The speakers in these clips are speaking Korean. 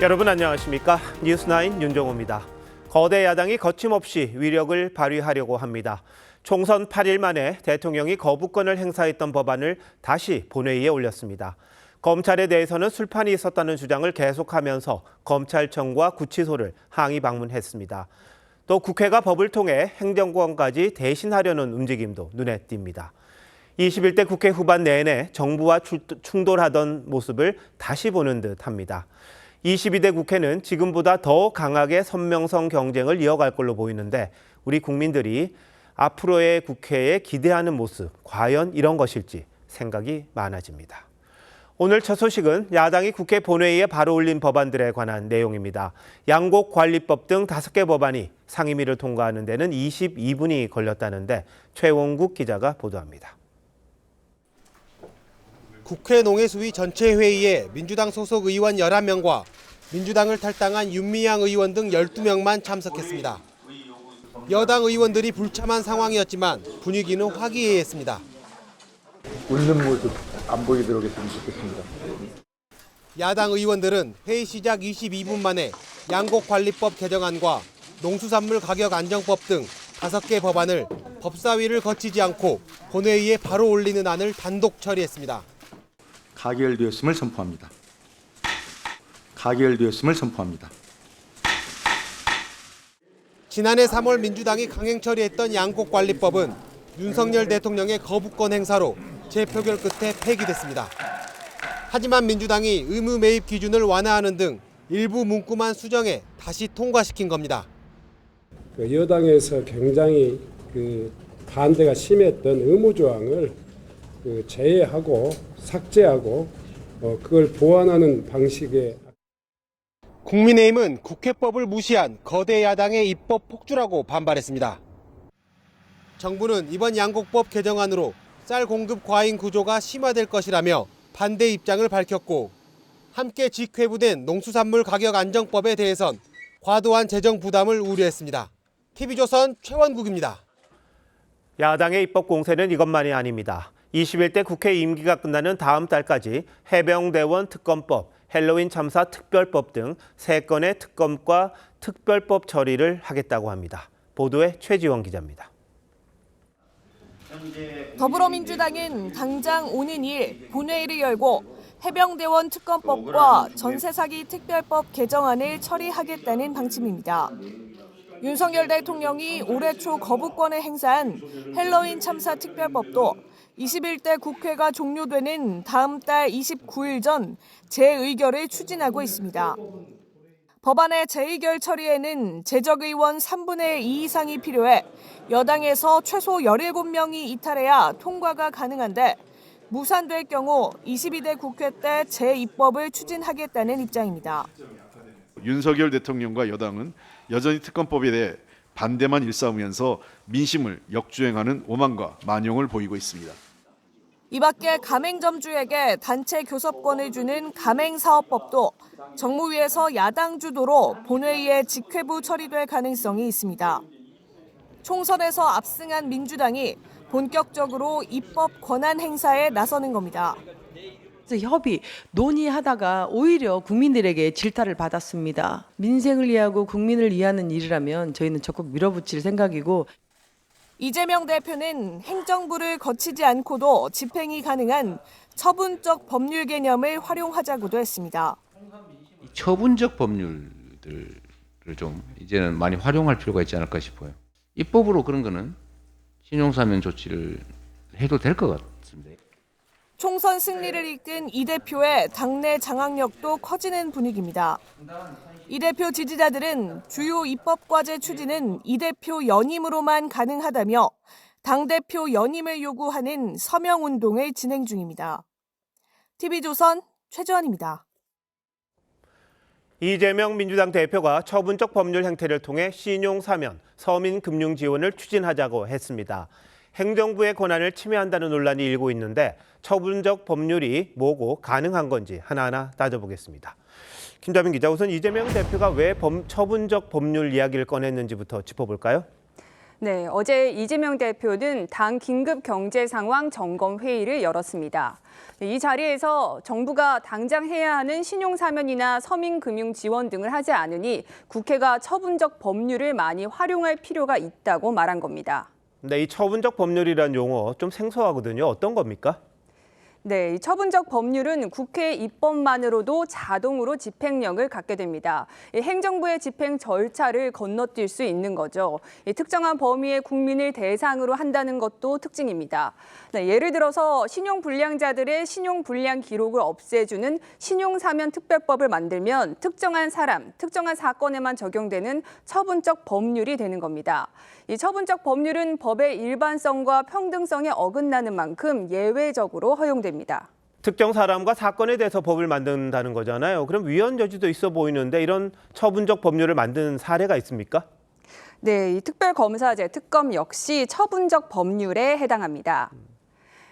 여러분 안녕하십니까? 뉴스9 윤정호입니다. 거대 야당이 거침없이 위력을 발휘하려고 합니다. 총선 8일 만에 대통령이 거부권을 행사했던 법안을 다시 본회의에 올렸습니다. 검찰에 대해서는 술판이 있었다는 주장을 계속하면서 검찰청과 구치소를 항의 방문했습니다. 또 국회가 법을 통해 행정권까지 대신하려는 움직임도 눈에 띕니다. 21대 국회 후반 내내 정부와 충돌하던 모습을 다시 보는 듯합니다. 22대 국회는 지금보다 더 강하게 선명성 경쟁을 이어갈 걸로 보이는데 우리 국민들이 앞으로의 국회에 기대하는 모습, 과연 이런 것일지 생각이 많아집니다. 오늘 첫 소식은 야당이 국회 본회의에 바로 올린 법안들에 관한 내용입니다. 양곡관리법 등 5개 법안이 상임위를 통과하는 데는 22분이 걸렸다는데 최원국 기자가 보도합니다. 국회 농해수위 전체 회의에 민주당 소속 의원 11명과 민주당을 탈당한 윤미향 의원 등 12명만 참석했습니다. 여당 의원들이 불참한 상황이었지만 분위기는 화기애애했습니다. 웃는 모습 안 보이도록 했으면 좋겠습니다. 야당 의원들은 회의 시작 22분 만에 양곡관리법 개정안과 농수산물 가격 안정법 등 5개 법안을 법사위를 거치지 않고 본회의에 바로 올리는 안을 단독 처리했습니다. 가결되었음을 선포합니다. 가결되었음을 선포합니다. 지난해 3월 민주당이 강행 처리했던 양곡관리법은 윤석열 대통령의 거부권 행사로 재표결 끝에 폐기됐습니다. 하지만 민주당이 의무 매입 기준을 완화하는 등 일부 문구만 수정해 다시 통과시킨 겁니다. 여당에서 굉장히 반대가 심했던 의무조항을 제외하고 삭제하고 그걸 보완하는 방식의 국민의힘은 국회법을 무시한 거대 야당의 입법 폭주라고 반발했습니다. 정부는 이번 양곡법 개정안으로 쌀 공급 과잉 구조가 심화될 것이라며 반대 입장을 밝혔고 함께 직회부된 농수산물 가격 안정법에 대해선 과도한 재정 부담을 우려했습니다. TV조선 최원국입니다. 야당의 입법 공세는 이것만이 아닙니다. 21대 국회 임기가 끝나는 다음 달까지 해병대원 특검법, 헬로윈 참사 특별법 등 3건의 특검과 특별법 처리를 하겠다고 합니다. 보도에 최지원 기자입니다. 더불어민주당은 당장 오는 2일 본회의를 열고 해병대원 특검법과 전세사기 특별법 개정안을 처리하겠다는 방침입니다. 윤석열 대통령이 올해 초 거부권을 행사한 헬로윈 참사 특별법도 21대 국회가 종료되는 다음 달 29일 전 재의결을 추진하고 있습니다. 법안의 재의결 처리에는 재적의원 3분의 2 이상이 필요해 여당에서 최소 17명이 이탈해야 통과가 가능한데 무산될 경우 22대 국회 때 재입법을 추진하겠다는 입장입니다. 윤석열 대통령과 여당은 여전히 특검법에 대해 반대만 일삼으면서 민심을 역주행하는 오만과 만용을 보이고 있습니다. 이 밖에 가맹점주에게 단체 교섭권을 주는 가맹사업법도 정무위에서 야당 주도로 본회의에 직회부 처리될 가능성이 있습니다. 총선에서 압승한 민주당이 본격적으로 입법 권한 행사에 나서는 겁니다. 협의, 논의하다가 오히려 국민들에게 질타를 받았습니다. 민생을 위하고 국민을 위하는 일이라면 저희는 적극 밀어붙일 생각이고 이재명 대표는 행정부를 거치지 않고도 집행이 가능한 처분적 법률 개념을 활용하자고도 했습니다. 처분적 법률들을 좀 이제는 많이 활용할 필요가 있지 않을까 싶어요. 입법으로 그런 거는 신용사면 조치를 해도 될 것 같습니다. 총선 승리를 이끈 이 대표의 당내 장악력도 커지는 분위기입니다. 이 대표 지지자들은 주요 입법과제 추진은 이 대표 연임으로만 가능하다며 당대표 연임을 요구하는 서명운동을 진행 중입니다. TV조선 최지원입니다. 이재명 민주당 대표가 처분적 법률 행태를 통해 신용사면, 서민금융 지원을 추진하자고 했습니다. 행정부의 권한을 침해한다는 논란이 일고 있는데 처분적 법률이 뭐고 가능한 건지 하나하나 따져보겠습니다. 김자민 기자, 우선 이재명 대표가 왜 처분적 법률 이야기를 꺼냈는지부터 짚어볼까요? 네, 어제 이재명 대표는 당 긴급 경제 상황 점검 회의를 열었습니다. 이 자리에서 정부가 당장 해야 하는 신용사면이나 서민금융 지원 등을 하지 않으니 국회가 처분적 법률을 많이 활용할 필요가 있다고 말한 겁니다. 네, 이 처분적 법률이란 용어 좀 생소하거든요. 어떤 겁니까? 네, 이 처분적 법률은 국회 입법만으로도 자동으로 집행력을 갖게 됩니다. 이 행정부의 집행 절차를 건너뛸 수 있는 거죠. 이 특정한 범위의 국민을 대상으로 한다는 것도 특징입니다. 네, 예를 들어서 신용불량자들의 신용불량 기록을 없애주는 신용사면특별법을 만들면 특정한 사람, 특정한 사건에만 적용되는 처분적 법률이 되는 겁니다. 이 처분적 법률은 법의 일반성과 평등성에 어긋나는 만큼 예외적으로 허용됩니다. 특정 사람과 사건에 대해서 법을 만든다는 거잖아요. 그럼 위헌 여지도 있어 보이는데 이런 처분적 법률을 만든 사례가 있습니까? 네, 이 특별검사제 특검 역시 처분적 법률에 해당합니다.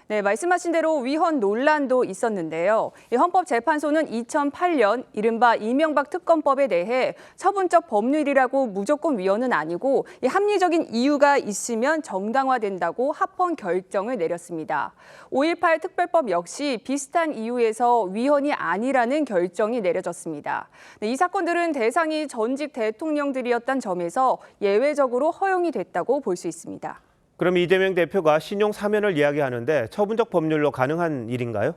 네, 말씀하신 대로 위헌 논란도 있었는데요. 헌법재판소는 2008년 이른바 이명박 특검법에 대해 처분적 법률이라고 무조건 위헌은 아니고 합리적인 이유가 있으면 정당화된다고 합헌 결정을 내렸습니다. 5.18 특별법 역시 비슷한 이유에서 위헌이 아니라는 결정이 내려졌습니다. 네, 이 사건들은 대상이 전직 대통령들이었던 점에서 예외적으로 허용이 됐다고 볼 수 있습니다. 그럼 이재명 대표가 신용 사면을 이야기하는데 처분적 법률로 가능한 일인가요?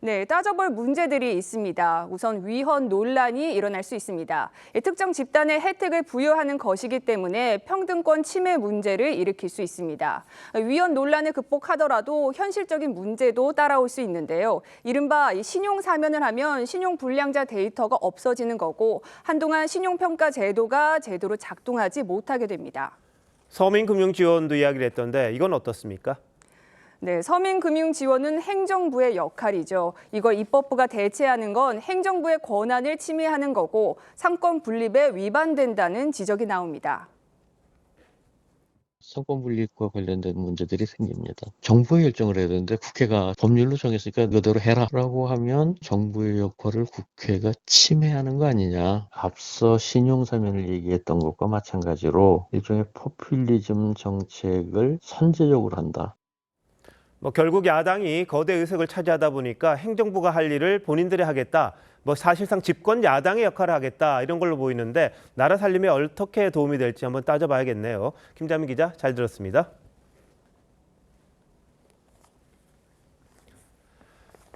네, 따져볼 문제들이 있습니다. 우선 위헌 논란이 일어날 수 있습니다. 특정 집단에 혜택을 부여하는 것이기 때문에 평등권 침해 문제를 일으킬 수 있습니다. 위헌 논란을 극복하더라도 현실적인 문제도 따라올 수 있는데요. 이른바 신용 사면을 하면 신용 불량자 데이터가 없어지는 거고 한동안 신용평가 제도가 제대로 작동하지 못하게 됩니다. 서민금융 지원도 이야기를 했던데 이건 어떻습니까? 네, 서민금융 지원은 행정부의 역할이죠. 이걸 입법부가 대체하는 건 행정부의 권한을 침해하는 거고 상권 분립에 위반된다는 지적이 나옵니다. 상권 분립과 관련된 문제들이 생깁니다. 정부의 결정을 해야 되는데 국회가 법률로 정했으니까 그대로 해라라고 하면 정부의 역할을 국회가 침해하는 거 아니냐. 앞서 신용사면을 얘기했던 것과 마찬가지로 일종의 포퓰리즘 정책을 선제적으로 한다. 결국 야당이 거대 의석을 차지하다 보니까 행정부가 할 일을 본인들이 하겠다. 사실상 집권 야당의 역할을 하겠다 이런 걸로 보이는데 나라 살림에 어떻게 도움이 될지 한번 따져봐야겠네요. 김자민 기자 잘 들었습니다.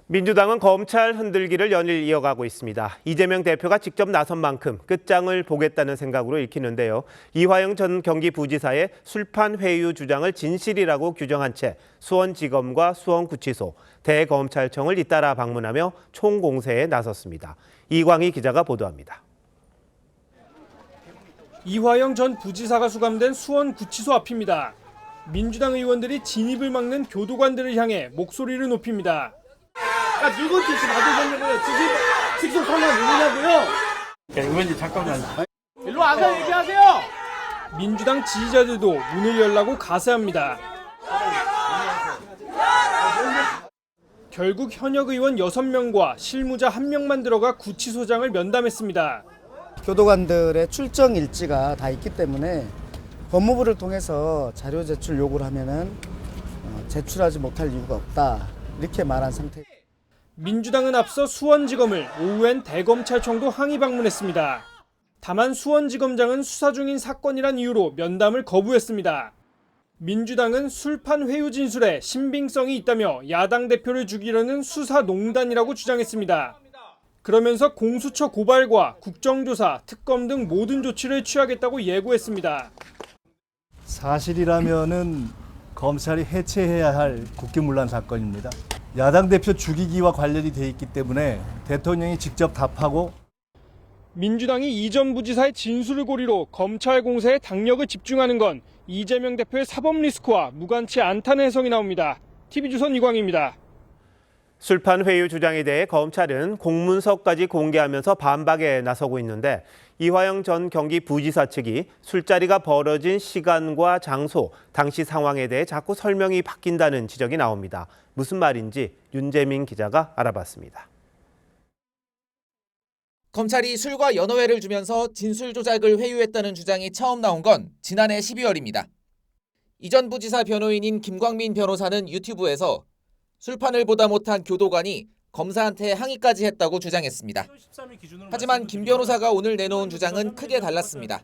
민주당은 검찰 흔들기를 연일 이어가고 있습니다. 이재명 대표가 직접 나선 만큼 끝장을 보겠다는 생각으로 읽히는데요. 이화영 전 경기부지사의 술판 회유 주장을 진실이라고 규정한 채 수원지검과 수원구치소, 대검찰청을 잇따라 방문하며 총공세에 나섰습니다. 이광희 기자가 보도합니다. 이화영 전 부지사가 수감된 수원구치소 앞입니다. 민주당 의원들이 진입을 막는 교도관들을 향해 목소리를 높입니다. 야, 누구 지시 받으셨냐고요? 직속 판단 누구냐고요? 의원님 잠깐만. 일로 와서 얘기하세요. 민주당 지지자들도 문을 열라고 가세합니다. 결국 현역 의원 6명과 실무자 1명만 들어가 구치소장을 면담했습니다. 교도관들의 출정 일지가 다 있기 때문에 법무부를 통해서 자료 제출 요구를 하면은 제출하지 못할 이유가 없다. 이렇게 말한 상태. 민주당은 앞서 수원지검을 오후엔 대검찰청도 항의 방문했습니다. 다만 수원지검장은 수사 중인 사건이란 이유로 면담을 거부했습니다. 민주당은 술판 회유 진술에 신빙성이 있다며 야당 대표를 죽이려는 수사농단이라고 주장했습니다. 그러면서 공수처 고발과 국정조사, 특검 등 모든 조치를 취하겠다고 예고했습니다. 사실이라면은 검찰이 해체해야 할 국기문란 사건입니다. 야당 대표 죽이기와 관련이 돼 있기 때문에 대통령이 직접 답하고 민주당이 이 전 부지사의 진술을 고리로 검찰 공세에 당력을 집중하는 건 이재명 대표의 사법 리스크와 무관치 않다는 해석이 나옵니다. TV조선 이광희입니다. 술판 회유 주장에 대해 검찰은 공문서까지 공개하면서 반박에 나서고 있는데 이화영 전 경기부지사 측이 술자리가 벌어진 시간과 장소, 당시 상황에 대해 자꾸 설명이 바뀐다는 지적이 나옵니다. 무슨 말인지 윤재민 기자가 알아봤습니다. 검찰이 술과 연어회를 주면서 진술 조작을 회유했다는 주장이 처음 나온 건 지난해 12월입니다. 이전 부지사 변호인인 김광민 변호사는 유튜브에서 술판을 보다 못한 교도관이 검사한테 항의까지 했다고 주장했습니다. 하지만 김 변호사가 오늘 내놓은 주장은 크게 달랐습니다.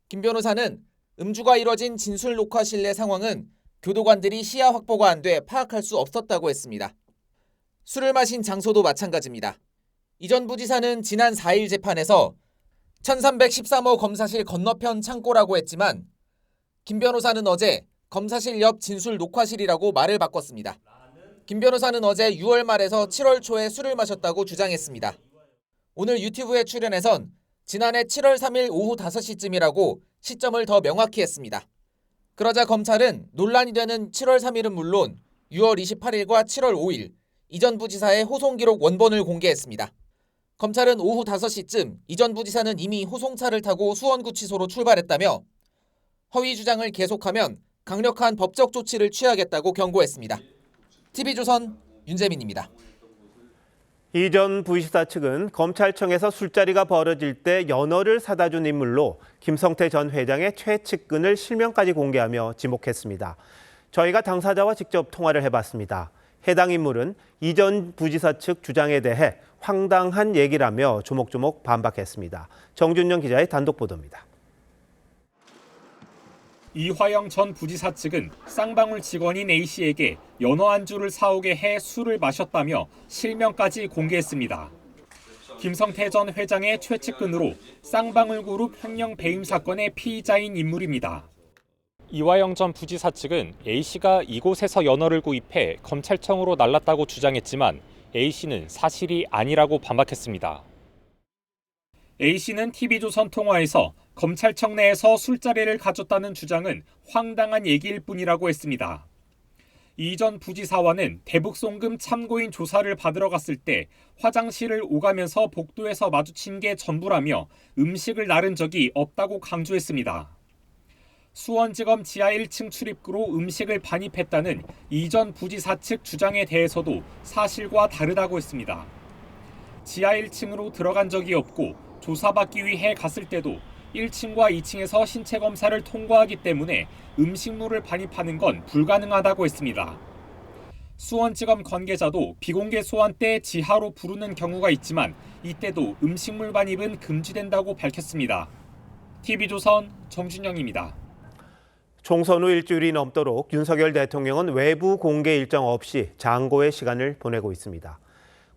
김 변호사는 음주가 이뤄진 진술 녹화실 내 상황은 교도관들이 시야 확보가 안 돼 파악할 수 없었다고 했습니다. 술을 마신 장소도 마찬가지입니다. 이전 부지사는 지난 4일 재판에서 1313호 검사실 건너편 창고라고 했지만 김 변호사는 어제 검사실 옆 진술 녹화실이라고 말을 바꿨습니다. 김 변호사는 어제 6월 말에서 7월 초에 술을 마셨다고 주장했습니다. 오늘 유튜브에 출연해선 지난해 7월 3일 오후 5시쯤이라고 시점을 더 명확히 했습니다. 그러자 검찰은 논란이 되는 7월 3일은 물론 6월 28일과 7월 5일 이전 부지사의 호송 기록 원본을 공개했습니다. 검찰은 오후 5시쯤 이전 부지사는 이미 호송차를 타고 수원구치소로 출발했다며 허위 주장을 계속하면 강력한 법적 조치를 취하겠다고 경고했습니다. TV조선 윤재민입니다. 이전 부지사 측은 검찰청에서 술자리가 벌어질 때 연어를 사다 준 인물로 김성태 전 회장의 최측근을 실명까지 공개하며 지목했습니다. 저희가 당사자와 직접 통화를 해봤습니다. 해당 인물은 이전 부지사 측 주장에 대해 황당한 얘기라며 조목조목 반박했습니다. 정준영 기자의 단독 보도입니다. 이화영 전 부지사 측은 쌍방울 직원인 A씨에게 연어 안주를 사오게 해 술을 마셨다며 실명까지 공개했습니다. 김성태 전 회장의 최측근으로 쌍방울 그룹 횡령 배임 사건의 피의자인 인물입니다. 이화영 전 부지사 측은 A씨가 이곳에서 연어를 구입해 검찰청으로 날랐다고 주장했지만 A씨는 사실이 아니라고 반박했습니다. A씨는 TV조선 통화에서 검찰청 내에서 술자리를 가졌다는 주장은 황당한 얘기일 뿐이라고 했습니다. 이전 부지사와는 대북송금 참고인 조사를 받으러 갔을 때 화장실을 오가면서 복도에서 마주친 게 전부라며 음식을 나른 적이 없다고 강조했습니다. 수원지검 지하 1층 출입구로 음식을 반입했다는 이전 부지사 측 주장에 대해서도 사실과 다르다고 했습니다. 지하 1층으로 들어간 적이 없고 조사받기 위해 갔을 때도 1층과 2층에서 신체 검사를 통과하기 때문에 음식물을 반입하는 건 불가능하다고 했습니다. 수원지검 관계자도 비공개 소환 때 지하로 부르는 경우가 있지만 이때도 음식물 반입은 금지된다고 밝혔습니다. TV조선 정준영입니다. 총선 후 일주일이 넘도록 윤석열 대통령은 외부 공개 일정 없이 장고의 시간을 보내고 있습니다.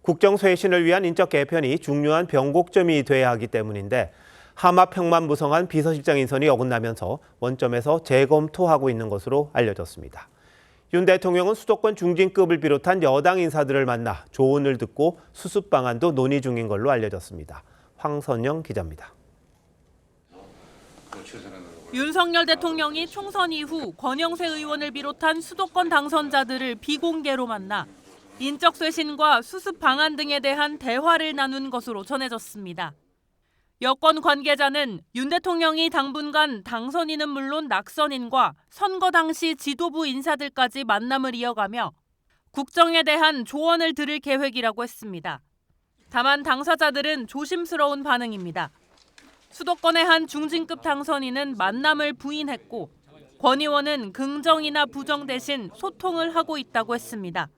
국정 쇄신을 위한 인적 개편이 중요한 변곡점이 돼야 하기 때문인데 하마평만 무성한 비서실장 인선이 어긋나면서 원점에서 재검토하고 있는 것으로 알려졌습니다. 윤 대통령은 수도권 중진급을 비롯한 여당 인사들을 만나 조언을 듣고 수습 방안도 논의 중인 걸로 알려졌습니다. 황선영 기자입니다. 윤석열 대통령이 총선 이후 권영세 의원을 비롯한 수도권 당선자들을 비공개로 만나 인적 쇄신과 수습 방안 등에 대한 대화를 나눈 것으로 전해졌습니다. 여권 관계자는 윤 대통령이 당분간 당선인은 물론 낙선인과 선거 당시 지도부 인사들까지 만남을 이어가며 국정에 대한 조언을 들을 계획이라고 했습니다. 다만 당사자들은 조심스러운 반응입니다. 수도권의 한 중진급 당선인은 만남을 부인했고 권 의원은 긍정이나 부정 대신 소통을 하고 있다고 했습니다.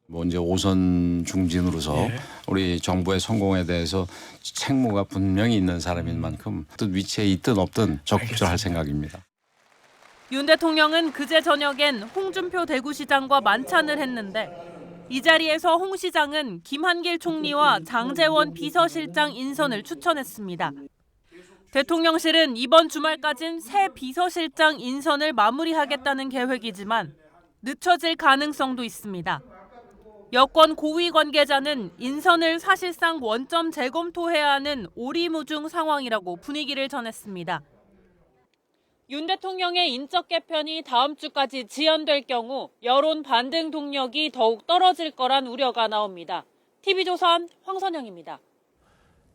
이제 5선 중진으로서 우리 정부의 성공에 대해서 책무가 분명히 있는 사람인 만큼 어떤 위치에 있든 없든 적극적으로 할 생각입니다. 윤 대통령은 그제 저녁엔 홍준표 대구시장과 만찬을 했는데 이 자리에서 홍 시장은 김한길 총리와 장제원 비서실장 인선을 추천했습니다. 대통령실은 이번 주말까진 새 비서실장 인선을 마무리하겠다는 계획이지만 늦춰질 가능성도 있습니다. 여권 고위 관계자는 인선을 사실상 원점 재검토해야 하는 오리무중 상황이라고 분위기를 전했습니다. 윤 대통령의 인적 개편이 다음 주까지 지연될 경우 여론 반등 동력이 더욱 떨어질 거란 우려가 나옵니다. TV조선 황선영입니다.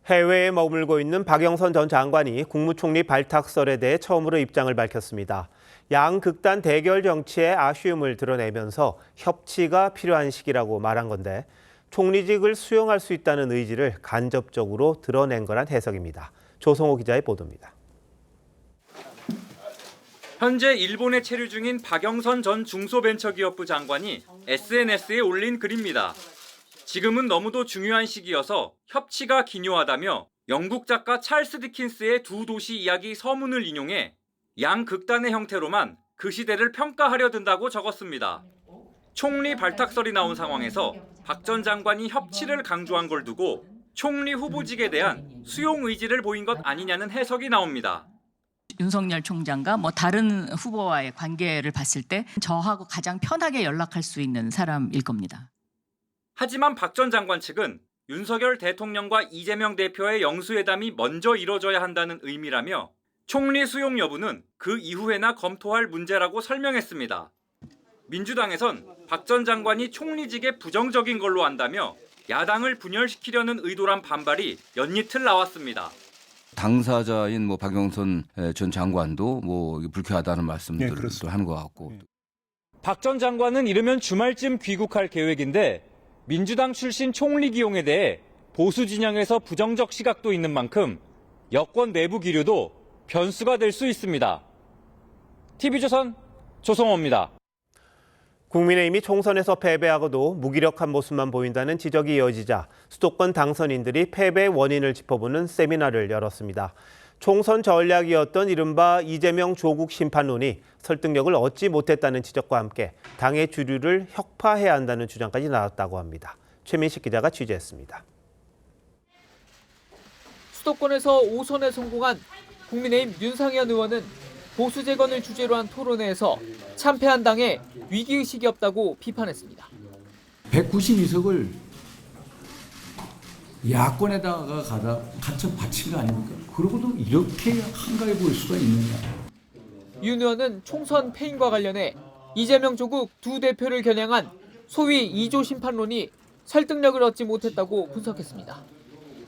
해외에 머물고 있는 박영선 전 장관이 국무총리 발탁설에 대해 처음으로 입장을 밝혔습니다. 양극단 대결 정치에 아쉬움을 드러내면서 협치가 필요한 시기라고 말한 건데 총리직을 수용할 수 있다는 의지를 간접적으로 드러낸 거란 해석입니다. 조성호 기자의 보도입니다. 현재 일본에 체류 중인 박영선 전 중소벤처기업부 장관이 SNS에 올린 글입니다. 지금은 너무도 중요한 시기여서 협치가 기묘하다며 영국 작가 찰스 디킨스의 두 도시 이야기 서문을 인용해 양극단의 형태로만 그 시대를 평가하려 든다고 적었습니다. 총리 발탁설이 나온 상황에서 박 전 장관이 협치를 강조한 걸 두고 총리 후보직에 대한 수용 의지를 보인 것 아니냐는 해석이 나옵니다. 윤석열 총장과 다른 후보와의 관계를 봤을 때 저하고 가장 편하게 연락할 수 있는 사람일 겁니다. 하지만 박 전 장관 측은 윤석열 대통령과 이재명 대표의 영수회담이 먼저 이뤄져야 한다는 의미라며 총리 수용 여부는 그 이후에나 검토할 문제라고 설명했습니다. 민주당에선 박 전 장관이 총리직에 부정적인 걸로 안다며 야당을 분열시키려는 의도란 반발이 연이틀 나왔습니다. 당사자인 박영선 전 장관도 불쾌하다는 말씀들을 또 하는 것 같고. 박 전 장관은 이르면 주말쯤 귀국할 계획인데 민주당 출신 총리 기용에 대해 보수 진영에서 부정적 시각도 있는 만큼 여권 내부 기류도 변수가 될 수 있습니다. TV조선 조성호입니다. 국민의힘이 총선에서 패배하고도 무기력한 모습만 보인다는 지적이 이어지자 수도권 당선인들이 패배의 원인을 짚어보는 세미나를 열었습니다. 총선 전략이었던 이른바 이재명 조국 심판론이 설득력을 얻지 못했다는 지적과 함께 당의 주류를 혁파해야 한다는 주장까지 나왔다고 합니다. 최민식 기자가 취재했습니다. 수도권에서 5선에 성공한 국민의힘 윤상현 의원은 보수 재건을 주제로 한 토론회에서 참패한 당에 위기의식이 없다고 비판했습니다. 192석을 야권에다가 갖춰 바친 거 아닙니까? 그러고도 이렇게 한가해 보일 수가 있느냐. 윤 의원은 총선 패인과 관련해 이재명 조국 두 대표를 겨냥한 소위 2조 심판론이 설득력을 얻지 못했다고 분석했습니다.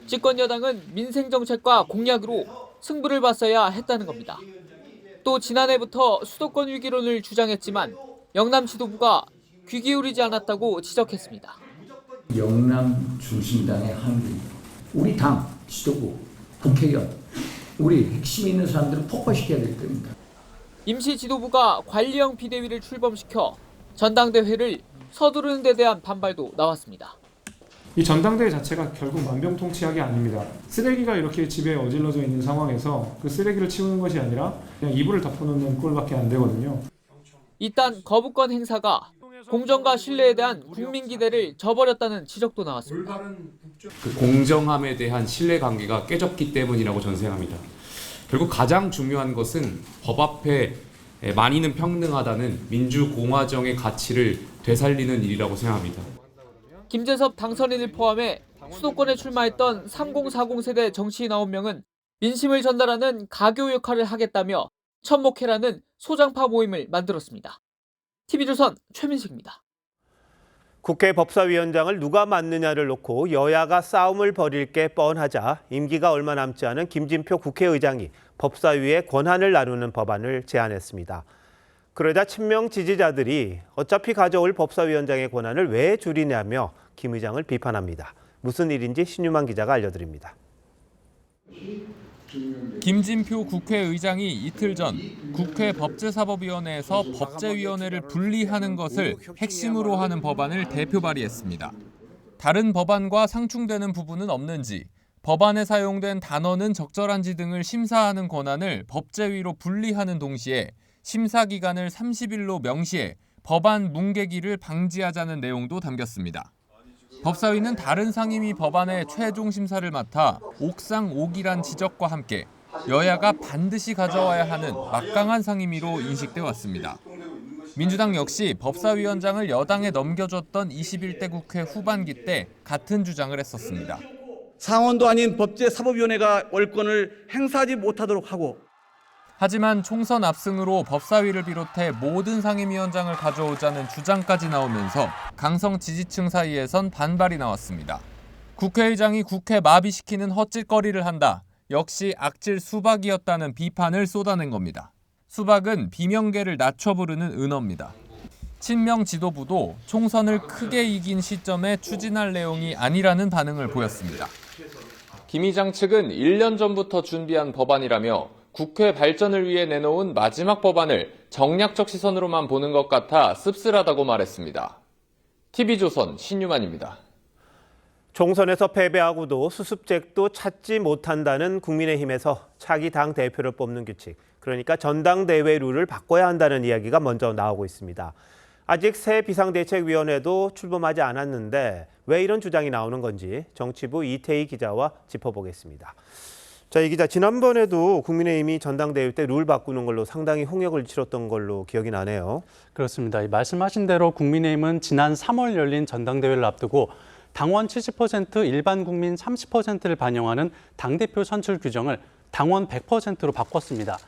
집권 여당은 민생 정책과 공약으로 승부를 봤어야 했다는 겁니다. 또 지난해부터 수도권 위기론을 주장했지만 영남 지도부가 귀 기울이지 않았다고 지적했습니다. 영남 중심당의 한계, 우리 당 지도부, 국회의원, 우리 핵심 있는 사람들을 폭파시켜야 될 때입니다. 임시 지도부가 관리형 비대위를 출범시켜 전당대회를 서두르는 데 대한 반발도 나왔습니다. 이 전당대회 자체가 결국 만병통치약이 아닙니다. 쓰레기가 이렇게 집에 어질러져 있는 상황에서 그 쓰레기를 치우는 것이 아니라 그냥 이불을 덮어놓는 꼴밖에 안 되거든요. 이딴 거부권 행사가 공정과 신뢰에 대한 국민 기대를 저버렸다는 지적도 나왔습니다. 그 공정함에 대한 신뢰관계가 깨졌기 때문이라고 전생합니다. 결국 가장 중요한 것은 법 앞에 만인은 평등하다는 민주공화정의 가치를 되살리는 일이라고 생각합니다. 김재섭 당선인을 포함해 수도권에 출마했던 3040 세대 정치인 9명은 민심을 전달하는 가교 역할을 하겠다며 천목회라는 소장파 모임을 만들었습니다. TV조선 최민식입니다. 국회 법사위원장을 누가 맡느냐를 놓고 여야가 싸움을 벌일 게 뻔하자 임기가 얼마 남지 않은 김진표 국회의장이 법사위의 권한을 나누는 법안을 제안했습니다. 그러자 친명 지지자들이 어차피 가져올 법사위원장의 권한을 왜 줄이냐며 김 의장을 비판합니다. 무슨 일인지 신유만 기자가 알려드립니다. 김진표 국회의장이 이틀 전 국회 법제사법위원회에서 법제위원회를 분리하는 것을 핵심으로 하는 법안을 대표 발의했습니다. 다른 법안과 상충되는 부분은 없는지, 법안에 사용된 단어는 적절한지 등을 심사하는 권한을 법제위로 분리하는 동시에 심사 기간을 30일로 명시해 법안 뭉개기를 방지하자는 내용도 담겼습니다. 법사위는 다른 상임위 법안의 최종 심사를 맡아 옥상옥이란 지적과 함께 여야가 반드시 가져와야 하는 막강한 상임위로 인식돼 왔습니다. 민주당 역시 법사위원장을 여당에 넘겨줬던 21대 국회 후반기 때 같은 주장을 했었습니다. 상원도 아닌 법제사법위원회가 월권을 행사하지 못하도록 하고, 하지만 총선 압승으로 법사위를 비롯해 모든 상임위원장을 가져오자는 주장까지 나오면서 강성 지지층 사이에선 반발이 나왔습니다. 국회의장이 국회 마비시키는 헛짓거리를 한다. 역시 악질 수박이었다는 비판을 쏟아낸 겁니다. 수박은 비명계를 낮춰 부르는 은어입니다. 친명 지도부도 총선을 크게 이긴 시점에 추진할 내용이 아니라는 반응을 보였습니다. 김 의장 측은 1년 전부터 준비한 법안이라며 국회 발전을 위해 내놓은 마지막 법안을 정략적 시선으로만 보는 것 같아 씁쓸하다고 말했습니다. TV조선 신유만입니다. 총선에서 패배하고도 수습책도 찾지 못한다는 국민의힘에서 차기 당 대표를 뽑는 규칙, 그러니까 전당대회 룰을 바꿔야 한다는 이야기가 먼저 나오고 있습니다. 아직 새 비상대책위원회도 출범하지 않았는데 왜 이런 주장이 나오는 건지 정치부 이태희 기자와 짚어보겠습니다. 자, 이 기자, 지난번에도 국민의힘이 전당대회 때 룰 바꾸는 걸로 상당히 홍역을 치렀던 걸로 기억이 나네요. 그렇습니다. 말씀하신 대로 국민의힘은 지난 3월 열린 전당대회를 앞두고 당원 70%, 일반 국민 30%를 반영하는 당대표 선출 규정을 당원 100%로 바꿨습니다.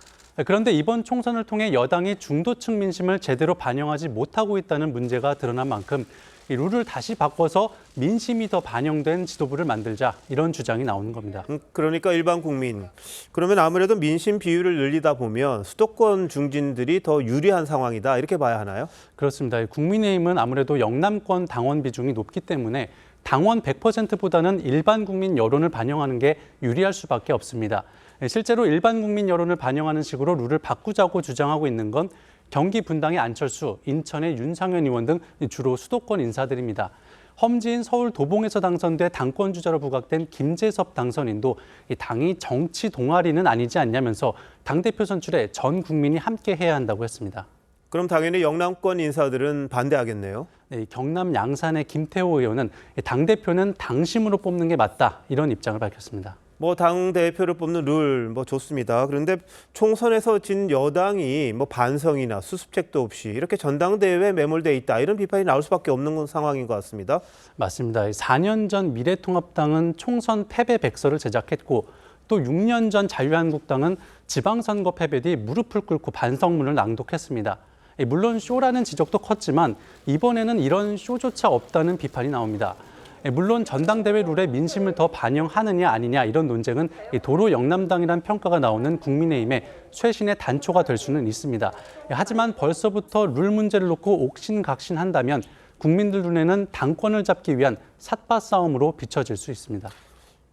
그런데 이번 총선을 통해 여당이 중도층 민심을 제대로 반영하지 못하고 있다는 문제가 드러난 만큼 이 룰을 다시 바꿔서 민심이 더 반영된 지도부를 만들자, 이런 주장이 나오는 겁니다. 그러니까 일반 국민, 그러면 아무래도 민심 비율을 늘리다 보면 수도권 중진들이 더 유리한 상황이다, 이렇게 봐야 하나요? 그렇습니다. 국민의힘은 아무래도 영남권 당원 비중이 높기 때문에 당원 100%보다는 일반 국민 여론을 반영하는 게 유리할 수밖에 없습니다. 실제로 일반 국민 여론을 반영하는 식으로 룰을 바꾸자고 주장하고 있는 건 경기 분당의 안철수, 인천의 윤상현 의원 등 주로 수도권 인사들입니다. 험지인 서울 도봉에서 당선돼 당권 주자로 부각된 김재섭 당선인도 당이 정치 동아리는 아니지 않냐면서 당대표 선출에 전 국민이 함께 해야 한다고 했습니다. 그럼 당연히 영남권 인사들은 반대하겠네요. 네, 경남 양산의 김태호 의원은 당대표는 당심으로 뽑는 게 맞다, 이런 입장을 밝혔습니다. 당대표를 뽑는 룰 좋습니다. 그런데 총선에서 진 여당이 반성이나 수습책도 없이 이렇게 전당대회에 매몰돼 있다, 이런 비판이 나올 수밖에 없는 상황인 것 같습니다. 맞습니다. 4년 전 미래통합당은 총선 패배 백서를 제작했고 또 6년 전 자유한국당은 지방선거 패배 뒤 무릎을 꿇고 반성문을 낭독했습니다. 물론 쇼라는 지적도 컸지만 이번에는 이런 쇼조차 없다는 비판이 나옵니다. 물론 전당대회 룰에 민심을 더 반영하느냐 아니냐, 이런 논쟁은 도로 영남당이란 평가가 나오는 국민의힘의 쇄신의 단초가 될 수는 있습니다. 하지만 벌써부터 룰 문제를 놓고 옥신각신한다면 국민들 눈에는 당권을 잡기 위한 삿바 싸움으로 비춰질 수 있습니다.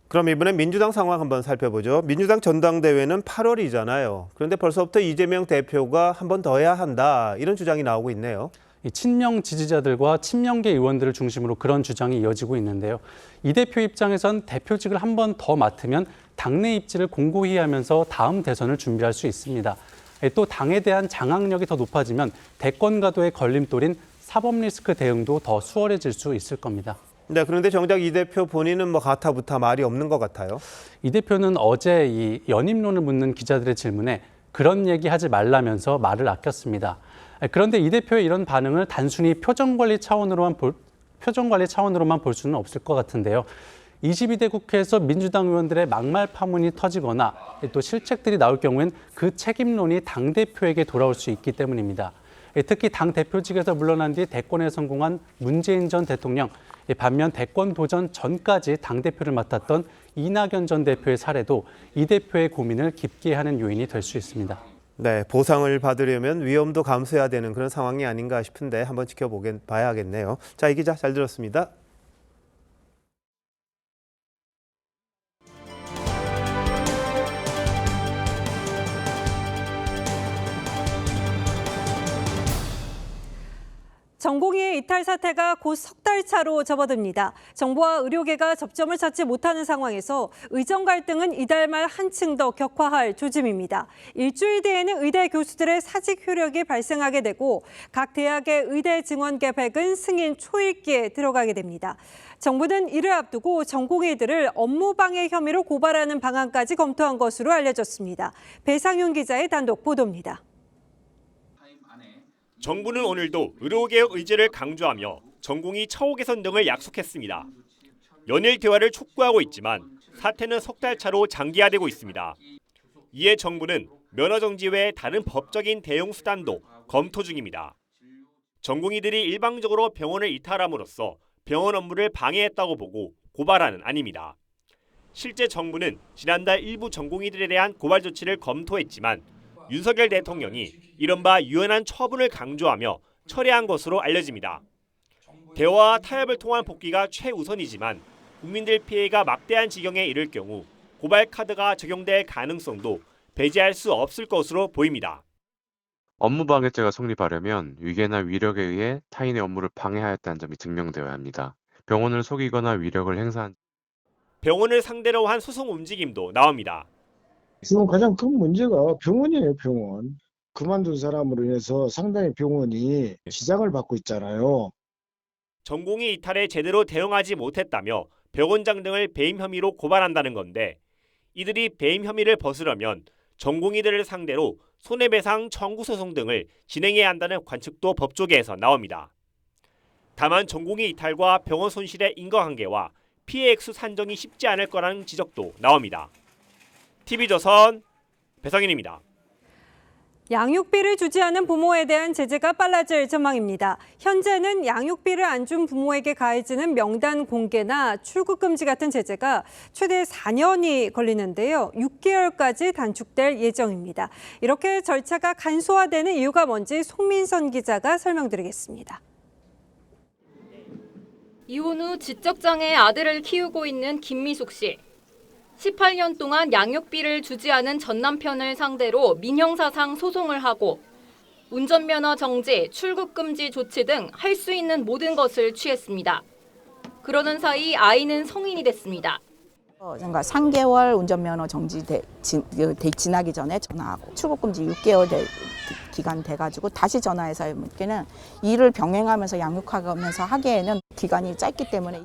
그럼 이번엔 민주당 상황 한번 살펴보죠. 민주당 전당대회는 8월이잖아요. 그런데 벌써부터 이재명 대표가 한 번 더 해야 한다, 이런 주장이 나오고 있네요. 친명 지지자들과 친명계 의원들을 중심으로 그런 주장이 이어지고 있는데요. 이 대표 입장에선 대표직을 한 번 더 맡으면 당내 입지를 공고히 하면서 다음 대선을 준비할 수 있습니다. 또 당에 대한 장악력이 더 높아지면 대권 가도의 걸림돌인 사법 리스크 대응도 더 수월해질 수 있을 겁니다. 네, 그런데 정작 이 대표 본인은 가타부타 말이 없는 것 같아요. 이 대표는 어제 이 연임론을 묻는 기자들의 질문에 그런 얘기 하지 말라면서 말을 아꼈습니다. 그런데 이 대표의 이런 반응을 단순히 표정 관리 차원으로만 볼 수는 없을 것 같은데요. 22대 국회에서 민주당 의원들의 막말 파문이 터지거나 또 실책들이 나올 경우엔 그 책임론이 당대표에게 돌아올 수 있기 때문입니다. 특히 당대표직에서 물러난 뒤 대권에 성공한 문재인 전 대통령, 반면 대권 도전 전까지 당대표를 맡았던 이낙연 전 대표의 사례도 이 대표의 고민을 깊게 하는 요인이 될 수 있습니다. 네, 보상을 받으려면 위험도 감수해야 되는 그런 상황이 아닌가 싶은데 한번 지켜봐야겠네요. 자, 이 기자 잘 들었습니다. 전공의의 이탈 사태가 곧 석 달 차로 접어듭니다. 정부와 의료계가 접점을 찾지 못하는 상황에서 의정 갈등은 이달 말 한층 더 격화할 조짐입니다. 일주일 뒤에는 의대 교수들의 사직 효력이 발생하게 되고 각 대학의 의대 증원 계획은 승인 초읽기에 들어가게 됩니다. 정부는 이를 앞두고 전공의들을 업무방해 혐의로 고발하는 방안까지 검토한 것으로 알려졌습니다. 배상윤 기자의 단독 보도입니다. 정부는 오늘도 의료개혁 의지를 강조하며 전공의 처우 개선 등을 약속했습니다. 연일 대화를 촉구하고 있지만 사태는 석 달 차로 장기화되고 있습니다. 이에 정부는 면허 정지 외에 다른 법적인 대응 수단도 검토 중입니다. 전공의들이 일방적으로 병원을 이탈함으로써 병원 업무를 방해했다고 보고 고발안은 아닙니다. 실제 정부는 지난달 일부 전공의들에 대한 고발 조치를 검토했지만 윤석열 대통령이 이른바 유연한 처분을 강조하며 철회한 것으로 알려집니다. 대화와 타협을 통한 복귀가 최우선이지만 국민들 피해가 막대한 지경에 이를 경우 고발 카드가 적용될 가능성도 배제할 수 없을 것으로 보입니다. 업무방해죄가 성립하려면 위계나 위력에 의해 타인의 업무를 방해하였다는 점이 증명되어야 합니다. 병원을 속이거나 위력을 행사한 병원을 상대로 한 소송 움직임도 나옵니다. 지금 가장 큰 문제가 병원이에요, 병원. 그만둔 사람으로 인해서 상당히 병원이 지장을 받고 있잖아요. 전공의 이탈에 제대로 대응하지 못했다며 병원장 등을 배임 혐의로 고발한다는 건데 이들이 배임 혐의를 벗으려면 전공의들을 상대로 손해배상 청구 소송 등을 진행해야 한다는 관측도 법조계에서 나옵니다. 다만 전공의 이탈과 병원 손실의 인과관계와 피해 액수 산정이 쉽지 않을 거라는 지적도 나옵니다. TV조선 배성인입니다. 양육비를 주지 않은 부모에 대한 제재가 빨라질 전망입니다. 현재는 양육비를 안 준 부모에게 가해지는 명단 공개나 출국 금지 같은 제재가 최대 4년이 걸리는데요. 6개월까지 단축될 예정입니다. 이렇게 절차가 간소화되는 이유가 뭔지 송민선 기자가 설명드리겠습니다. 이혼 후 지적장애 아들을 키우고 있는 김미숙 씨. 18년 동안 양육비를 주지 않은 전 남편을 상대로 민형사상 소송을 하고 운전면허 정지, 출국 금지 조치 등 할 수 있는 모든 것을 취했습니다. 그러는 사이 아이는 성인이 됐습니다. 그러니까 3개월 운전면허 정지 지나기 전에 전화하고 출국금지 6개월 기간 돼가지고 다시 전화해서 묻기는 일을 병행하면서 양육하면서 하기에는 기간이 짧기 때문에.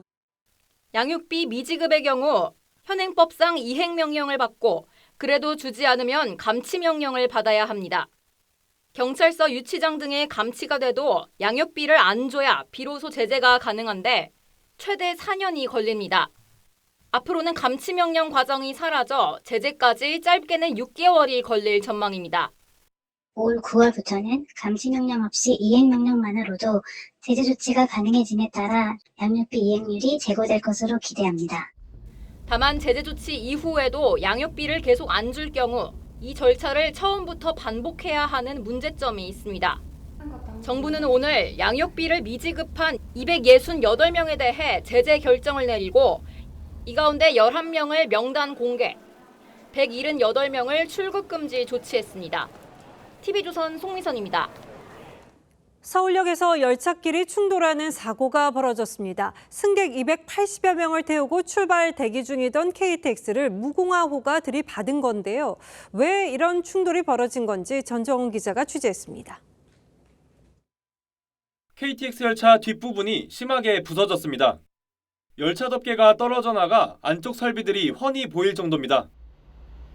양육비 미지급의 경우 현행법상 이행명령을 받고 그래도 주지 않으면 감치명령을 받아야 합니다. 경찰서 유치장 등의 감치가 돼도 양육비를 안 줘야 비로소 제재가 가능한데 최대 4년이 걸립니다. 앞으로는 감치명령 과정이 사라져 제재까지 짧게는 6개월이 걸릴 전망입니다. 올 9월부터는 감시명령 없이 이행명령만으로도 제재 조치가 가능해짐에 따라 양육비 이행률이 제고될 것으로 기대합니다. 다만 제재 조치 이후에도 양육비를 계속 안 줄 경우 이 절차를 처음부터 반복해야 하는 문제점이 있습니다. 정부는 오늘 양육비를 미지급한 268명에 대해 제재 결정을 내리고 이 가운데 11명을 명단 공개, 178명을 출국 금지 조치했습니다. TV조선 송미선입니다. 서울역에서 열차끼리 충돌하는 사고가 벌어졌습니다. 승객 280여 명을 태우고 출발 대기 중이던 KTX를 무궁화호가 들이받은 건데요. 왜 이런 충돌이 벌어진 건지 전정훈 기자가 취재했습니다. KTX 열차 뒷부분이 심하게 부서졌습니다. 열차 덮개가 떨어져 나가 안쪽 설비들이 훤히 보일 정도입니다.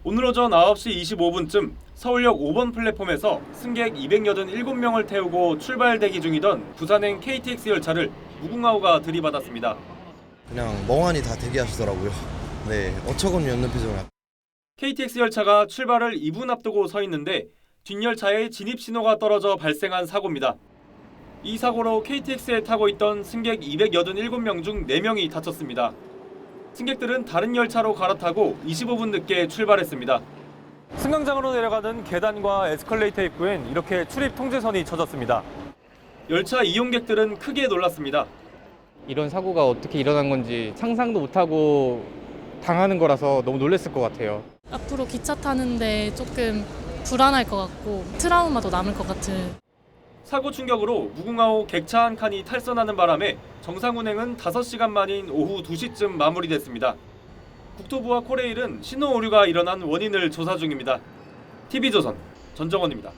오늘 오전 9시 25분쯤 서울역 5번 플랫폼에서 승객 287명을 태우고 출발 대기 중이던 부산행 KTX 열차를 무궁화호가 들이받았습니다. 그냥 멍하니 다 대기하시더라고요. 네, 어처구니 없는 표정을. KTX 열차가 출발을 2분 앞두고 서 있는데 뒷열차에 진입 신호가 떨어져 발생한 사고입니다. 이 사고로 KTX에 타고 있던 승객 287명 중 4명이 다쳤습니다. 승객들은 다른 열차로 갈아타고 25분 늦게 출발했습니다. 승강장으로 내려가는 계단과 에스컬레이터 입구엔 이렇게 출입 통제선이 쳐졌습니다. 열차 이용객들은 크게 놀랐습니다. 이런 사고가 어떻게 일어난 건지 상상도 못하고 당하는 거라서 너무 놀랐을 것 같아요. 앞으로 기차 타는데 조금 불안할 것 같고 트라우마도 남을 것 같은. 사고 충격으로 무궁화호 객차 한 칸이 탈선하는 바람에 정상 운행은 5시간 만인 오후 2시쯤 마무리됐습니다. 국토부와 코레일은 신호 오류가 일어난 원인을 조사 중입니다. TV조선 전정원입니다.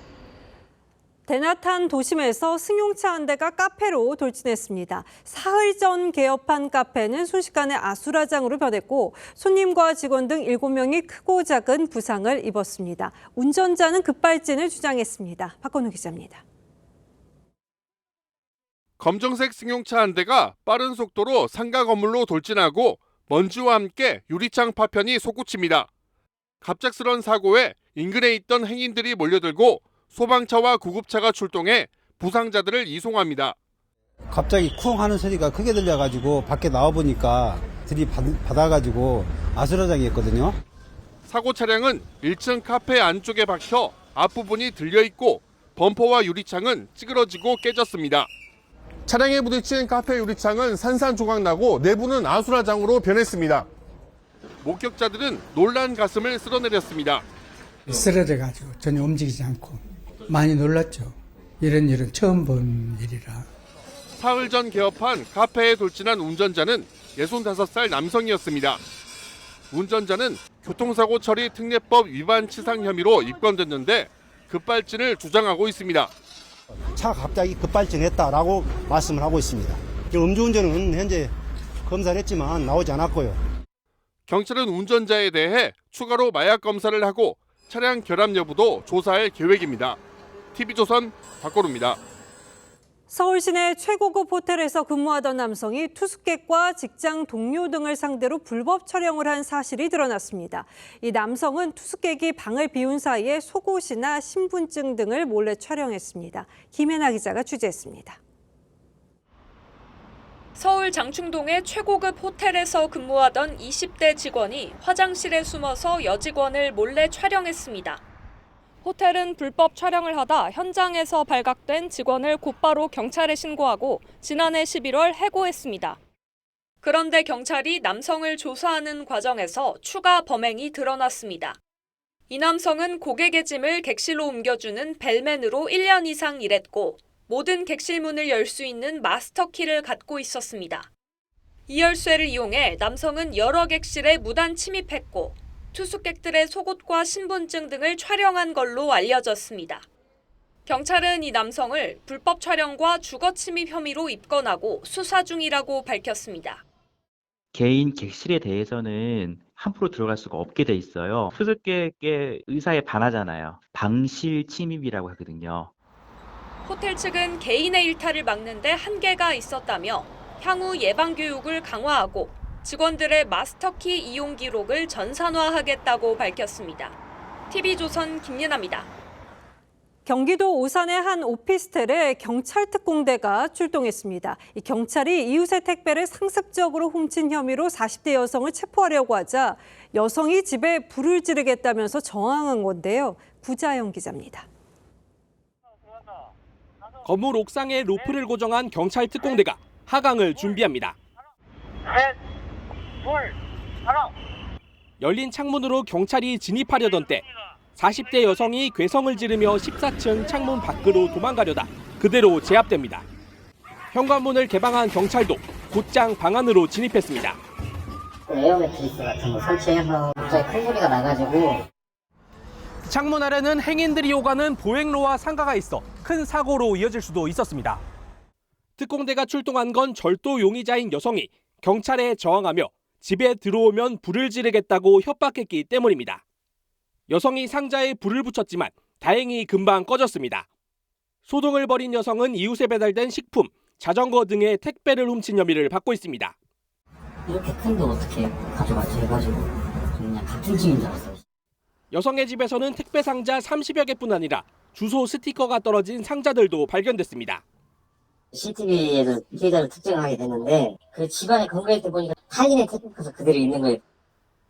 대나탄 도심에서 승용차 한 대가 카페로 돌진했습니다. 사흘 전 개업한 카페는 순식간에 아수라장으로 변했고 손님과 직원 등 7명이 크고 작은 부상을 입었습니다. 운전자는 급발진을 주장했습니다. 박건우 기자입니다. 검정색 승용차 한 대가 빠른 속도로 상가 건물로 돌진하고 먼지와 함께 유리창 파편이 솟구칩니다. 갑작스런 사고에 인근에 있던 행인들이 몰려들고 소방차와 구급차가 출동해 부상자들을 이송합니다. 갑자기 쿵 하는 소리가 크게 들려가지고 밖에 나와보니까 들이받아가지고 아수라장이었거든요. 사고 차량은 1층 카페 안쪽에 박혀 앞부분이 들려있고 범퍼와 유리창은 찌그러지고 깨졌습니다. 차량에 부딪힌 카페 유리창은 산산조각나고 내부는 아수라장으로 변했습니다. 목격자들은 놀란 가슴을 쓸어내렸습니다. 쓰러져가지고 전혀 움직이지 않고 많이 놀랐죠. 이런 일은 처음 본 일이라. 사흘 전 개업한 카페에 돌진한 운전자는 65살 남성이었습니다. 운전자는 교통사고 처리 특례법 위반 치상 혐의로 입건됐는데 급발진을 주장하고 있습니다. 차가 갑자기 급발진했다라고 말씀을 하고 있습니다. 음주운전은 현재 검사를 했지만 나오지 않았고요. 경찰은 운전자에 대해 추가로 마약 검사를 하고 차량 결함 여부도 조사할 계획입니다. TV조선 박고루입니다. 서울 시내 최고급 호텔에서 근무하던 남성이 투숙객과 직장 동료 등을 상대로 불법 촬영을 한 사실이 드러났습니다. 이 남성은 투숙객이 방을 비운 사이에 속옷이나 신분증 등을 몰래 촬영했습니다. 김혜나 기자가 취재했습니다. 서울 장충동의 최고급 호텔에서 근무하던 20대 직원이 화장실에 숨어서 여직원을 몰래 촬영했습니다. 호텔은 불법 촬영을 하다 현장에서 발각된 직원을 곧바로 경찰에 신고하고 지난해 11월 해고했습니다. 그런데 경찰이 남성을 조사하는 과정에서 추가 범행이 드러났습니다. 이 남성은 고객의 짐을 객실로 옮겨주는 벨맨으로 1년 이상 일했고 모든 객실 문을 열 수 있는 마스터키를 갖고 있었습니다. 이 열쇠를 이용해 남성은 여러 객실에 무단 침입했고 투숙객들의 속옷과 신분증 등을 촬영한 걸로 알려졌습니다. 경찰은 이 남성을 불법 촬영과 주거 침입 혐의로 입건하고 수사 중이라고 밝혔습니다. 개인 객실에 대해서는 함부로 들어갈 수가 없게 돼 있어요. 투숙객의 의사에 반하잖아요. 방실 침입이라고 하거든요. 호텔 측은 개인의 일탈을 막는 데 한계가 있었다며 향후 예방 교육을 강화하고 직원들의 마스터키 이용 기록을 전산화하겠다고 밝혔습니다. TV조선 김예나입니다. 경기도 오산의 한 오피스텔에 경찰 특공대가 출동했습니다. 이 경찰이 이웃의 택배를 상습적으로 훔친 혐의로 40대 여성을 체포하려고 하자 여성이 집에 불을 지르겠다면서 저항한 건데요. 구자영 기자입니다. 건물 옥상에 로프를 고정한 경찰 특공대가 하강을 준비합니다. 열린 창문으로 경찰이 진입하려던 때 40대 여성이 괴성을 지르며 14층 창문 밖으로 도망가려다 그대로 제압됩니다. 현관문을 개방한 경찰도 곧장 방 안으로 진입했습니다. 에어 매트리스 같은 거 설치해서 갑자기 큰 소리가 나가지고 창문 아래는 행인들이 오가는 보행로와 상가가 있어 큰 사고로 이어질 수도 있었습니다. 특공대가 출동한 건 절도 용의자인 여성이 경찰에 저항하며 집에 들어오면 불을 지르겠다고 협박했기 때문입니다. 여성이 상자에 불을 붙였지만 다행히 금방 꺼졌습니다. 소동을 벌인 여성은 이웃에 배달된 식품, 자전거 등의 택배를 훔친 혐의를 받고 있습니다. 이렇게 큰데 어떻게 가져갔지 해가지고 그냥 같은 집인 줄 알았어요. 여성의 집에서는 택배 상자 30여 개뿐 아니라 주소 스티커가 떨어진 상자들도 발견됐습니다. CCTV에서 피해자를 특정하게 됐는데 그 집안에 검거할 때 보니까 타인의 택배가 그대로 있는 거예요.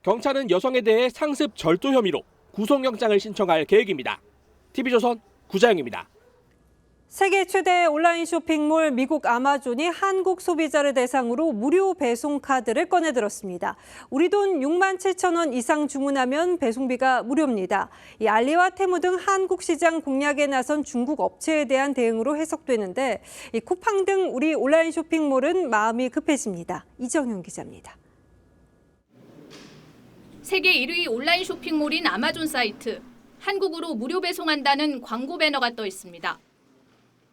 경찰은 여성에 대해 상습 절도 혐의로 구속영장을 신청할 계획입니다. TV조선 구자영입니다. 세계 최대 온라인 쇼핑몰 미국 아마존이 한국 소비자를 대상으로 무료 배송 카드를 꺼내들었습니다. 우리 돈 6만 7천 원 이상 주문하면 배송비가 무료입니다. 이 알리와 테무 등 한국 시장 공략에 나선 중국 업체에 대한 대응으로 해석되는데 이 쿠팡 등 우리 온라인 쇼핑몰은 마음이 급해집니다. 이정현 기자입니다. 세계 1위 온라인 쇼핑몰인 아마존 사이트. 한국으로 무료 배송한다는 광고 배너가 떠 있습니다.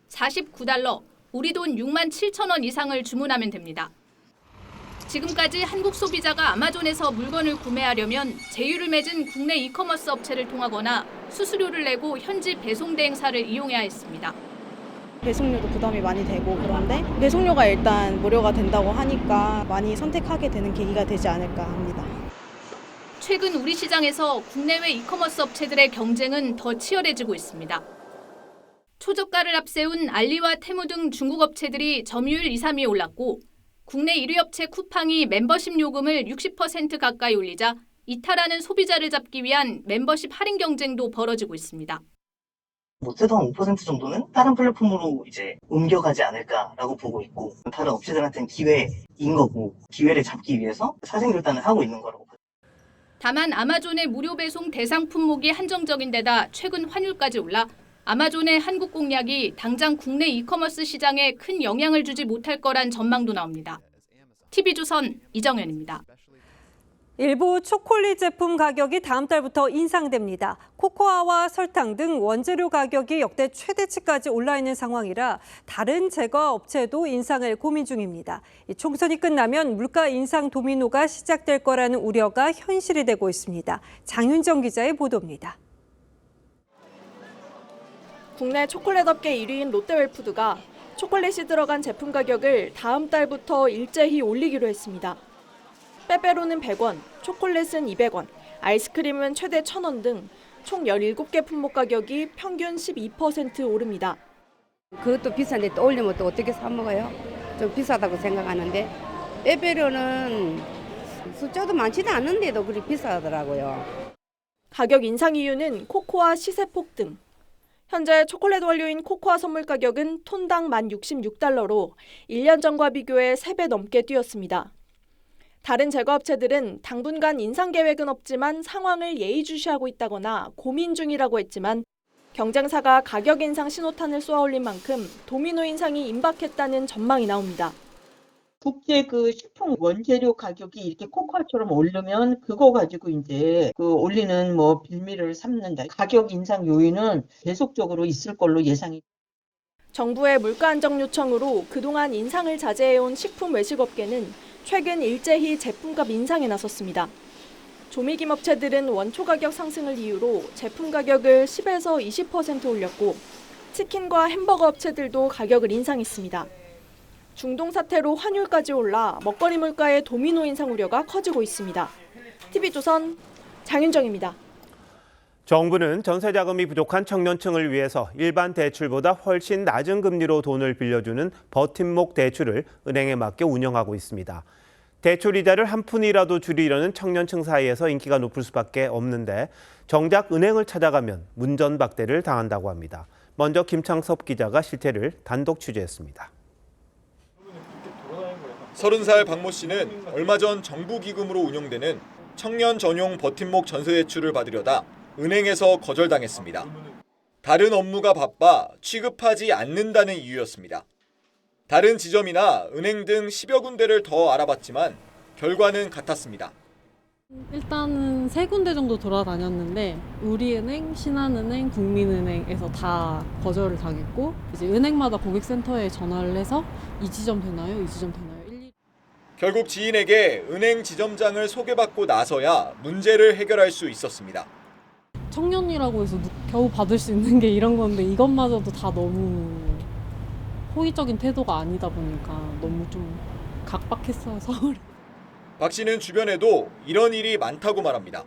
$49, 우리 돈 6만 7천 원 이상을 주문하면 됩니다. 지금까지 한국 소비자가 아마존에서 물건을 구매하려면 제휴를 맺은 국내 이커머스 업체를 통하거나 수수료를 내고 현지 배송 대행사를 이용해야 했습니다. 배송료도 부담이 많이 되고 그런데 배송료가 일단 무료가 된다고 하니까 많이 선택하게 되는 계기가 되지 않을까 합니다. 최근 우리 시장에서 국내외 이커머스 업체들의 경쟁은 더 치열해지고 있습니다. 초저가를 앞세운 알리와 테무 등 중국 업체들이 점유율 2, 3위에 올랐고 국내 1위 업체 쿠팡이 멤버십 요금을 60% 가까이 올리자 이탈하는 소비자를 잡기 위한 멤버십 할인 경쟁도 벌어지고 있습니다. 못해도 한 5% 정도는 다른 플랫폼으로 이제 옮겨가지 않을까라고 보고 있고, 다른 업체들한테는 기회인 거고, 기회를 잡기 위해서 사생결단을 하고 있는 거라고. 다만 아마존의 무료 배송 대상 품목이 한정적인 데다 최근 환율까지 올라 아마존의 한국 공략이 당장 국내 이커머스 시장에 큰 영향을 주지 못할 거란 전망도 나옵니다. TV조선 이정현입니다. 일부 초콜릿 제품 가격이 다음 달부터 인상됩니다. 코코아와 설탕 등 원재료 가격이 역대 최대치까지 올라 있는 상황이라 다른 제과 업체도 인상을 고민 중입니다. 총선이 끝나면 물가 인상 도미노가 시작될 거라는 우려가 현실이 되고 있습니다. 장윤정 기자의 보도입니다. 국내 초콜릿 업계 1위인 롯데웰푸드가 초콜릿이 들어간 제품 가격을 다음 달부터 일제히 올리기로 했습니다. 빼빼로는 100원, 초콜릿은 200원, 아이스크림은 최대 1,000원 등 총 17개 품목 가격이 평균 12% 오릅니다. 그것도 비싼데 또 올리면 또 어떻게 사 먹어요? 좀 비싸다고 생각하는데 빼빼로는 숫자도 많지는 않은데도 그리 비싸더라고요. 가격 인상 이유는 코코아 시세 폭등. 현재 초콜릿 원료인 코코아 선물 가격은 톤당 1,066달러로 1년 전과 비교해 3배 넘게 뛰었습니다. 다른 제과업체들은 당분간 인상 계획은 없지만 상황을 예의주시하고 있다거나 고민 중이라고 했지만 경쟁사가 가격 인상 신호탄을 쏘아올린 만큼 도미노 인상이 임박했다는 전망이 나옵니다. 국제 그 식품 원재료 가격이 이렇게 코코아처럼 오르면 그거 가지고 이제 그 올리는 뭐 빌미를 삼는다. 가격 인상 요인은 계속적으로 있을 걸로 예상이. 정부의 물가 안정 요청으로 그동안 인상을 자제해온 식품 외식업계는 최근 일제히 제품값 인상에 나섰습니다. 조미김 업체들은 원초 가격 상승을 이유로 제품 가격을 10에서 20% 올렸고 치킨과 햄버거 업체들도 가격을 인상했습니다. 중동 사태로 환율까지 올라 먹거리 물가의 도미노 인상 우려가 커지고 있습니다. TV조선 장윤정입니다. 정부는 전세 자금이 부족한 청년층을 위해서 일반 대출보다 훨씬 낮은 금리로 돈을 빌려주는 버팀목 대출을 은행에 맡겨 운영하고 있습니다. 대출 이자를 한 푼이라도 줄이려는 청년층 사이에서 인기가 높을 수밖에 없는데 정작 은행을 찾아가면 문전박대를 당한다고 합니다. 먼저 김창섭 기자가 실태를 단독 취재했습니다. 30살 박모 씨는 얼마 전 정부 기금으로 운영되는 청년 전용 버팀목 전세 대출을 받으려다 은행에서 거절당했습니다. 다른 업무가 바빠 취급하지 않는다는 이유였습니다. 다른 지점이나 은행 등 10여 군데를 더 알아봤지만 결과는 같았습니다. 일단은 3군데 정도 돌아다녔는데 우리은행, 신한은행, 국민은행에서 다 거절을 당했고 이제 은행마다 고객센터에 전화를 해서 이 지점 되나요? 이 지점 되나요? 결국 지인에게 은행 지점장을 소개받고 나서야 문제를 해결할 수 있었습니다. 청년이라고 해서 겨우 받을 수 있는 게 이런 건데 이것마저도 다 너무 호의적인 태도가 아니다 보니까 너무 좀 각박했어요, 서울에. 박 씨는 주변에도 이런 일이 많다고 말합니다.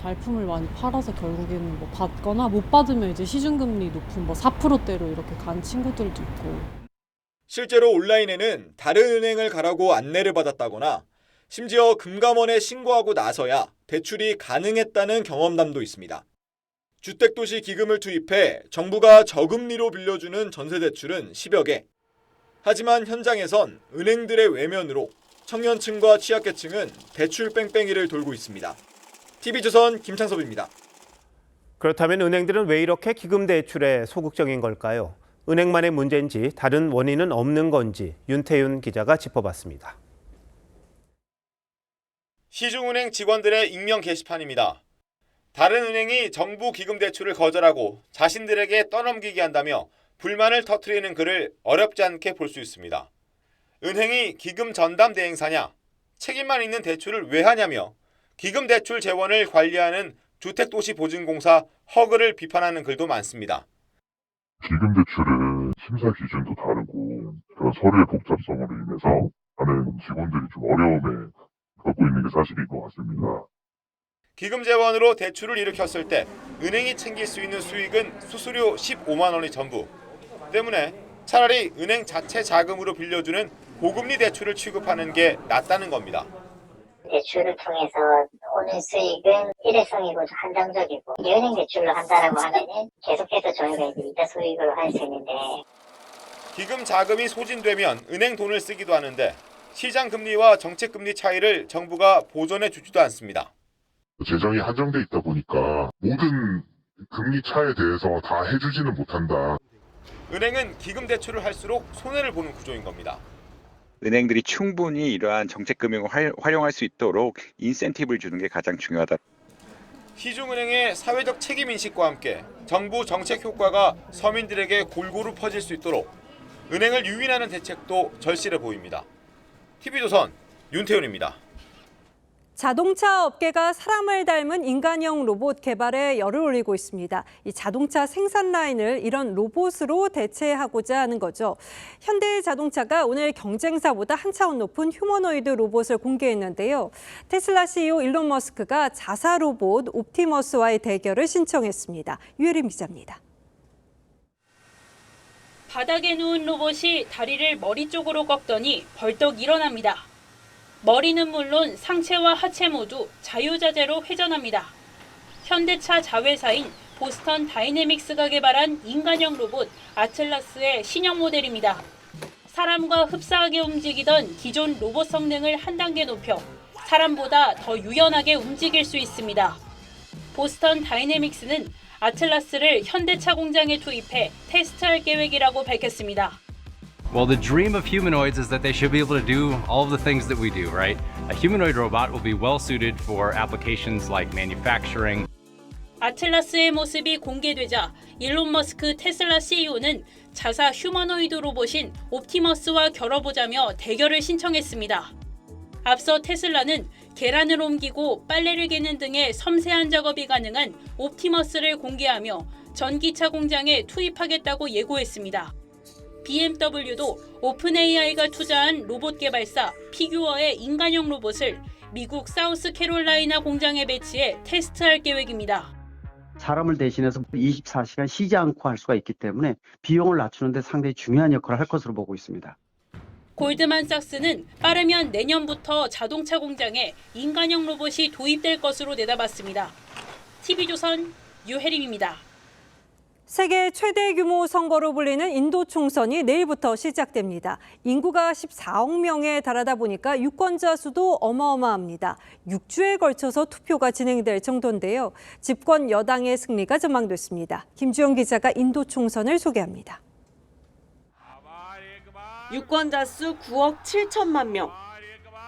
발품을 많이 팔아서 결국에는 뭐 받거나 못 받으면 이제 시중금리 높은 뭐 4%대로 이렇게 간 친구들도 있고. 실제로 온라인에는 다른 은행을 가라고 안내를 받았다거나 심지어 금감원에 신고하고 나서야 대출이 가능했다는 경험담도 있습니다. 주택도시 기금을 투입해 정부가 저금리로 빌려주는 전세대출은 10여 개. 하지만 현장에선 은행들의 외면으로 청년층과 취약계층은 대출 뺑뺑이를 돌고 있습니다. TV조선 김창섭입니다. 그렇다면 은행들은 왜 이렇게 기금 대출에 소극적인 걸까요? 은행만의 문제인지 다른 원인은 없는 건지 윤태윤 기자가 짚어봤습니다. 시중은행 직원들의 익명 게시판입니다. 다른 은행이 정부 기금 대출을 거절하고 자신들에게 떠넘기게 한다며 불만을 터뜨리는 글을 어렵지 않게 볼 수 있습니다. 은행이 기금 전담 대행사냐, 책임만 있는 대출을 왜 하냐며 기금 대출 재원을 관리하는 주택도시보증공사 허그를 비판하는 글도 많습니다. 기금 대출은 심사 기준도 다르고 그런 서류의 복잡성으로 인해서 많은 직원들이 좀 어려움에 겪고 있는 게 사실인 것 같습니다. 기금 재원으로 대출을 일으켰을 때 은행이 챙길 수 있는 수익은 수수료 15만 원이 전부. 때문에 차라리 은행 자체 자금으로 빌려주는 고금리 대출을 취급하는 게 낫다는 겁니다. 대출을 통해서 오는 수익은 일회성이고 한정적이고 은행 대출로 한다라고 하면은 계속해서 저희가 이제 이자 수익을 할 수 있는데 기금 자금이 소진되면 은행 돈을 쓰기도 하는데 시장 금리와 정책 금리 차이를 정부가 보전해 주지도 않습니다. 재정이 한정돼 있다 보니까 모든 금리 차에 대해서 다 해주지는 못한다. 은행은 기금 대출을 할수록 손해를 보는 구조인 겁니다. 은행들이 충분히 이러한 정책금융을 활용할 수 있도록 인센티브를 주는 게 가장 중요하다. 시중은행의 사회적 책임인식과 함께 정부 정책 효과가 서민들에게 골고루 퍼질 수 있도록 은행을 유인하는 대책도 절실해 보입니다. TV조선 윤태훈입니다. 자동차 업계가 사람을 닮은 인간형 로봇 개발에 열을 올리고 있습니다. 이 자동차 생산 라인을 이런 로봇으로 대체하고자 하는 거죠. 현대자동차가 오늘 경쟁사보다 한 차원 높은 휴머노이드 로봇을 공개했는데요. 테슬라 CEO 일론 머스크가 자사 로봇 옵티머스와의 대결을 신청했습니다. 유혜림 기자입니다. 바닥에 누운 로봇이 다리를 머리 쪽으로 꺾더니 벌떡 일어납니다. 머리는 물론 상체와 하체 모두 자유자재로 회전합니다. 현대차 자회사인 보스턴 다이내믹스가 개발한 인간형 로봇 아틀라스의 신형 모델입니다. 사람과 흡사하게 움직이던 기존 로봇 성능을 한 단계 높여 사람보다 더 유연하게 움직일 수 있습니다. 보스턴 다이내믹스는 아틀라스를 현대차 공장에 투입해 테스트할 계획이라고 밝혔습니다. Well, the dream of humanoids is that they should be able to do all of the things that we do, right? A humanoid robot will be well suited for applications like manufacturing. 아틀라스의 모습이 공개되자 일론 머스크 테슬라 CEO는 자사 휴머노이드 로봇인 옵티머스와 겨뤄보자며 대결을 신청했습니다. 앞서 테슬라는 계란을 옮기고 빨래를 개는 등의 섬세한 작업이 가능한 옵티머스를 공개하며 전기차 공장에 투입하겠다고 예고했습니다. BMW도 오픈 AI가 투자한 로봇 개발사 피규어의 인간형 로봇을 미국 사우스캐롤라이나 공장에 배치해 테스트할 계획입니다. 사람을 대신해서 24시간 쉬지 않고 할 수가 있기 때문에 비용을 낮추는 데 상당히 중요한 역할을 할 것으로 보고 있습니다. 골드만삭스는 빠르면 내년부터 자동차 공장에 인간형 로봇이 도입될 것으로 내다봤습니다. TV조선 유혜림입니다. 세계 최대 규모 선거로 불리는 인도 총선이 내일부터 시작됩니다. 인구가 14억 명에 달하다 보니까 유권자 수도 어마어마합니다. 6주에 걸쳐서 투표가 진행될 정도인데요. 집권 여당의 승리가 전망됐습니다. 김주영 기자가 인도 총선을 소개합니다. 유권자 수 9억 7천만 명.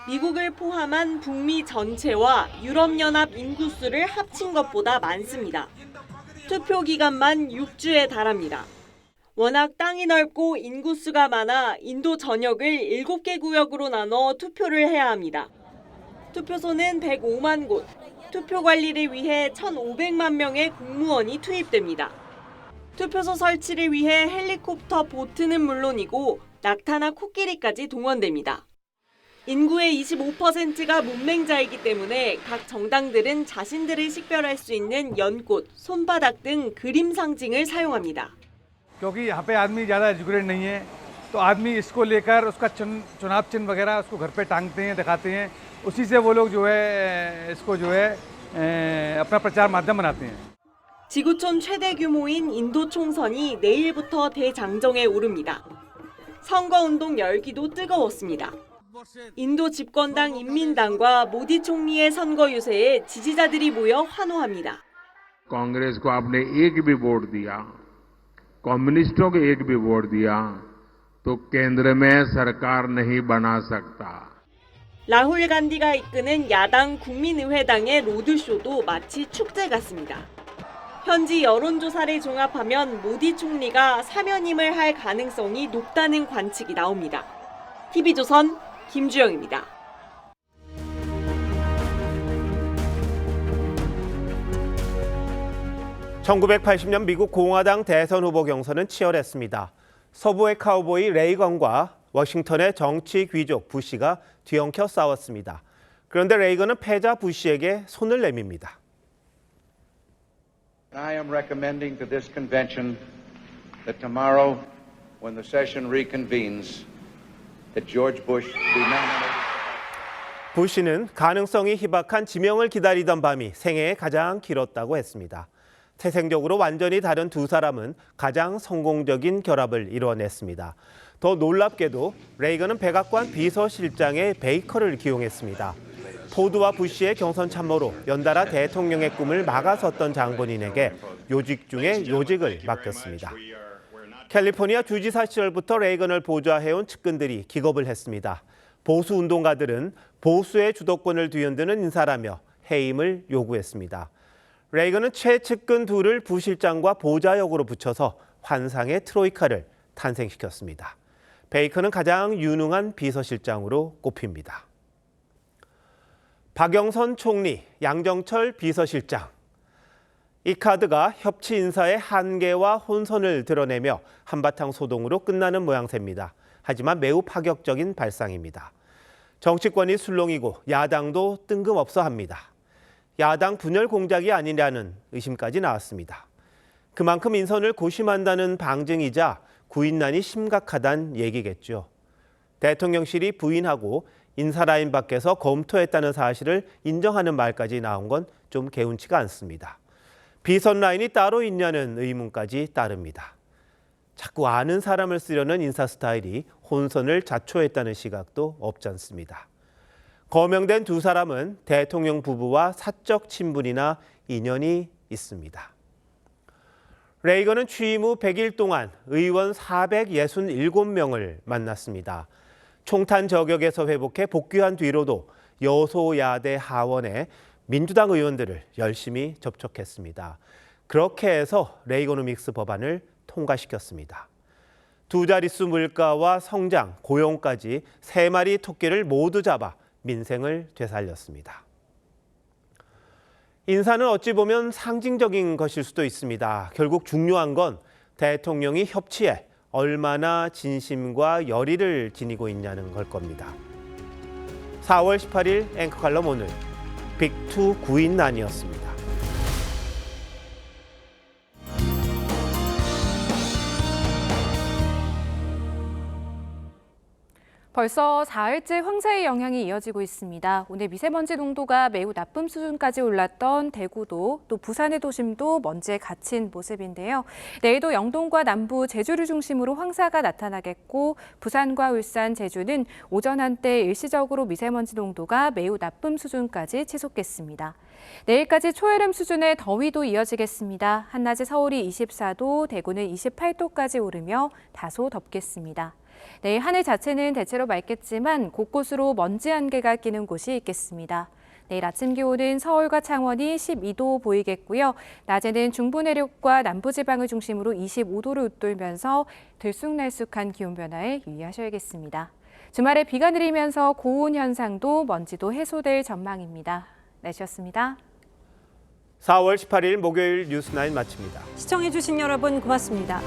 미국을 포함한 북미 전체와 유럽연합 인구수를 합친 것보다 많습니다. 투표 기간만 6주에 달합니다. 워낙 땅이 넓고 인구수가 많아 인도 전역을 7개 구역으로 나눠 투표를 해야 합니다. 투표소는 105만 곳, 투표 관리를 위해 1,500만 명의 공무원이 투입됩니다. 투표소 설치를 위해 헬리콥터 보트는 물론이고 낙타나 코끼리까지 동원됩니다. 인구의 25%가 문맹자이기 때문에 각 정당들은 자신들을 식별할 수 있는 연꽃, 손바닥 등 그림 상징을 사용합니다. क्योंकि यहाँ पे आदमी ज़्यादा एजुकेटेड नहीं है तो आदमी इसको लेकर उसका चुनाव चिन्ह वगैरह उसको घर पे टांगते हैं दिखाते हैं उसी से वो लोग जो है इसको जो है अपना प्रचार माध्यम बनाते हैं. 지구촌 최대 규모인 인도 총선이 내일부터 대장정에 오릅니다. 선거운동 열기도 뜨거웠습니다. 인도 집권당 인민당과 모디 총리의 선거 유세에 지지자들이 모여 환호합니다. कांग्रेस को आपने एक भी वोट दिया, कम्युनिस्टों को एक भी वोट दिया, तो केंद्र में सरकार नहीं बना सकता. 라훌 간디가 이끄는 야당 국민의회당의 로드쇼도 마치 축제 같습니다. 현지 여론조사를 종합하면 모디 총리가 사면임을 할 가능성이 높다는 관측이 나옵니다. TV조선 김주영입니다. (1980년) 미국 공화당 대선 후보 경선은 치열했습니다. 서부의 카우보이 레이건과 워싱턴의 정치 귀족 부시가 뒤엉켜 싸웠습니다. 그런데 레이건은 패자 부시에게 손을 내밉니다. I am recommending to this convention that tomorrow, when the session reconvenes, that George Bush be nominated. 부시는 가능성이 희박한 지명을 기다리던 밤이 생애에 가장 길었다고 했습니다. 태생적으로 완전히 다른 두 사람은 가장 성공적인 결합을 이뤄냈습니다. 더 놀랍게도 레이건은 백악관 비서실장에 베이커를 기용했습니다. 포드와 부시의 경선 참모로 연달아 대통령의 꿈을 막아섰던 장본인에게 요직 중에 요직을 맡겼습니다. 캘리포니아 주지사 시절부터 레이건을 보좌해온 측근들이 기겁을 했습니다. 보수 운동가들은 보수의 주도권을 뒤흔드는 인사라며 해임을 요구했습니다. 레이건은 최측근 둘을 부실장과 보좌역으로 붙여서 환상의 트로이카를 탄생시켰습니다. 베이커는 가장 유능한 비서실장으로 꼽힙니다. 박영선 총리, 양정철 비서실장. 이 카드가 협치 인사의 한계와 혼선을 드러내며 한바탕 소동으로 끝나는 모양새입니다. 하지만 매우 파격적인 발상입니다. 정치권이 술렁이고 야당도 뜬금없어 합니다. 야당 분열 공작이 아니냐는 의심까지 나왔습니다. 그만큼 인선을 고심한다는 방증이자 구인난이 심각하다는 얘기겠죠. 대통령실이 부인하고 인사라인 밖에서 검토했다는 사실을 인정하는 말까지 나온 건 좀 개운치가 않습니다. 비선 라인이 따로 있냐는 의문까지 따릅니다. 자꾸 아는 사람을 쓰려는 인사 스타일이 혼선을 자초했다는 시각도 없지 않습니다. 거명된 두 사람은 대통령 부부와 사적 친분이나 인연이 있습니다. 레이건은 취임 후 100일 동안 의원 467명을 만났습니다. 총탄 저격에서 회복해 복귀한 뒤로도 여소야대 하원에 민주당 의원들을 열심히 접촉했습니다. 그렇게 해서 레이거노믹스 법안을 통과시켰습니다. 두 자릿수 물가와 성장, 고용까지 3마리 토끼를 모두 잡아 민생을 되살렸습니다. 인사는 어찌 보면 상징적인 것일 수도 있습니다. 결국 중요한 건 대통령이 협치에 얼마나 진심과 열의를 지니고 있냐는 걸 겁니다. 4월 18일 앵커 칼럼 오늘 빅2 구인난이었습니다. 벌써 사흘째 황사의 영향이 이어지고 있습니다. 오늘 미세먼지 농도가 매우 나쁨 수준까지 올랐던 대구도 또 부산의 도심도 먼지에 갇힌 모습인데요. 내일도 영동과 남부, 제주를 중심으로 황사가 나타나겠고 부산과 울산, 제주는 오전 한때 일시적으로 미세먼지 농도가 매우 나쁨 수준까지 치솟겠습니다. 내일까지 초여름 수준의 더위도 이어지겠습니다. 한낮에 서울이 24도, 대구는 28도까지 오르며 다소 덥겠습니다. 내일 하늘 자체는 대체로 맑겠지만 곳곳으로 먼지 안개가 끼는 곳이 있겠습니다. 내일 아침 기온은 서울과 창원이 12도 보이겠고요. 낮에는 중부 내륙과 남부지방을 중심으로 25도를 웃돌면서 들쑥날쑥한 기온 변화에 유의하셔야겠습니다. 주말에 비가 내리면서 고온 현상도 먼지도 해소될 전망입니다. 날씨였습니다. 4월 18일 목요일 뉴스9 마칩니다. 시청해주신 여러분 고맙습니다.